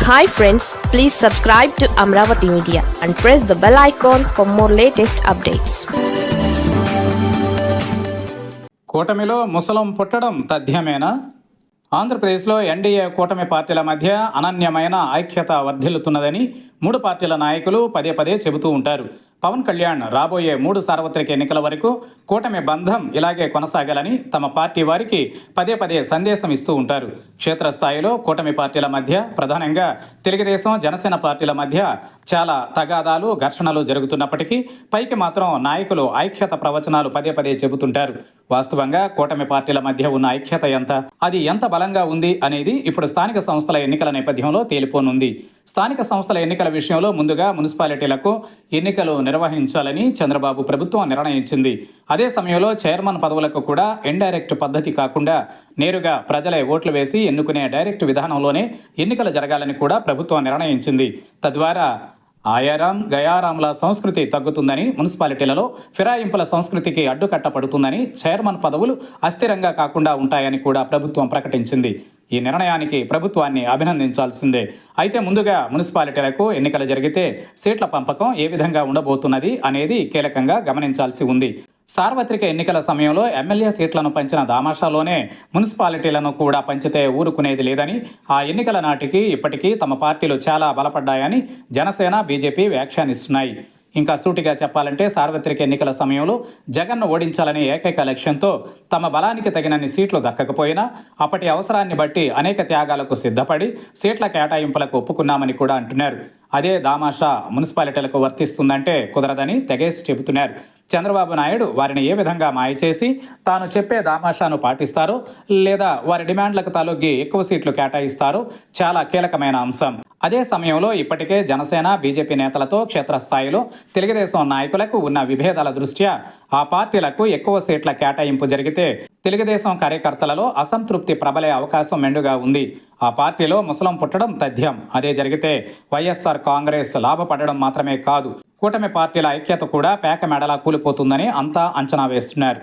Hi friends, please subscribe to Amravati Media and press the bell icon for more latest updates. కూటమిలో ముసలం పుట్టడం తథ్యమేనా? ఆంధ్రప్రదేశ్లో NDA కూటమి పార్టీల మధ్య అనన్యమైన ఐక్యత వర్ధిల్లుతున్నదని మూడు పార్టీల నాయకులు పదే పదే చెబుతూ ఉంటారు. పవన్ కళ్యాణ్ రాబోయే 3 సార్వత్రిక ఎన్నికల వరకు కూటమి బంధం ఇలాగే కొనసాగాలని తమ పార్టీ వారికి పదే పదే సందేశం ఇస్తూ ఉంటారు. క్షేత్రస్థాయిలో కూటమి పార్టీల మధ్య, ప్రధానంగా తెలుగుదేశం, జనసేన పార్టీల మధ్య చాలా తగాదాలు, ఘర్షణలు జరుగుతున్నప్పటికీ పైకి మాత్రం నాయకులు ఐక్యత ప్రవచనాలు పదే పదే చెబుతుంటారు. వాస్తవంగా కూటమి పార్టీల మధ్య ఉన్న ఐక్యత ఎంత, అది ఎంత బలంగా ఉంది అనేది ఇప్పుడు స్థానిక సంస్థల ఎన్నికల నేపథ్యంలో తేలిపోనుంది. స్థానిక సంస్థల ఎన్నికల విషయంలో ముందుగా మున్సిపాలిటీలకు ఎన్నికలు నిర్వహించాలని చంద్రబాబు ప్రభుత్వం నిర్ణయించింది. అదే సమయంలో చైర్మన్ పదవులకు కూడా ఇండైరెక్ట్ పద్ధతి కాకుండా నేరుగా ప్రజలే ఓట్లు వేసి ఎన్నుకునే డైరెక్ట్ విధానంలోనే ఎన్నికలు జరగాలని కూడా ప్రభుత్వం నిర్ణయించింది. తద్వారా ఆయారాం గయారాంల సంస్కృతి తగ్గుతుందని, మున్సిపాలిటీలలో ఫిరాయింపుల సంస్కృతికి అడ్డుకట్ట పడుతుందని, చైర్మన్ పదవులు అస్థిరంగా కాకుండా ఉంటాయని కూడా ప్రభుత్వం ప్రకటించింది. ఈ నిర్ణయానికి ప్రభుత్వాన్ని అభినందించాల్సిందే. అయితే ముందుగా మున్సిపాలిటీలకు ఎన్నికలు జరిగితే సీట్ల పంపకం ఏ విధంగా ఉండబోతున్నది అనేది కీలకంగా గమనించాల్సి ఉంది. సార్వత్రిక ఎన్నికల సమయంలో ఎమ్మెల్యే సీట్లను పంచిన దామాషాలోనే మున్సిపాలిటీలను కూడా పంచితే ఊరుకునేది లేదని, ఆ ఎన్నికల నాటికి ఇప్పటికీ తమ పార్టీలు చాలా బలపడ్డాయని జనసేన, బీజేపీ వ్యాఖ్యానిస్తున్నాయి. ఇంకా సూటిగా చెప్పాలంటే సార్వత్రిక ఎన్నికల సమయంలో జగన్ను ఓడించాలనే ఏకైక లక్ష్యంతో తమ బలానికి తగినన్ని సీట్లు దక్కకపోయినా అప్పటి అవసరాన్ని బట్టి అనేక త్యాగాలకు సిద్ధపడి సీట్ల కేటాయింపులకు ఒప్పుకున్నామని కూడా అంటున్నారు. అదే దామాషా మున్సిపాలిటీలకు వర్తిస్తుందంటే కుదరదని తెగేసి చెబుతున్నారు. చంద్రబాబు నాయుడు వారిని ఏ విధంగా మాయ చేసి తాను చెప్పే దామాషాను పాటిస్తారో, లేదా వారి డిమాండ్లకు తలొగ్గి ఎక్కువ సీట్లు కేటాయిస్తారో చాలా కీలకమైన అంశం. అదే సమయంలో ఇప్పటికే జనసేన, బీజేపీ నేతలతో క్షేత్రస్థాయిలో తెలుగుదేశం నాయకులకు ఉన్న విభేదాల దృష్ట్యా ఆ పార్టీలకు ఎక్కువ సీట్ల కేటాయింపు జరిగితే తెలుగుదేశం కార్యకర్తలలో అసంతృప్తి ప్రబలే అవకాశం మెండుగా ఉంది. ఆ పార్టీలో ముసలం పుట్టడం తథ్యం. అదే జరిగితే వైఎస్ఆర్ కాంగ్రెస్ లాభపడడం మాత్రమే కాదు, కూటమి పార్టీల ఐక్యత కూడా పేక మెడలా కూలిపోతుందని అంతా అంచనా వేస్తున్నారు.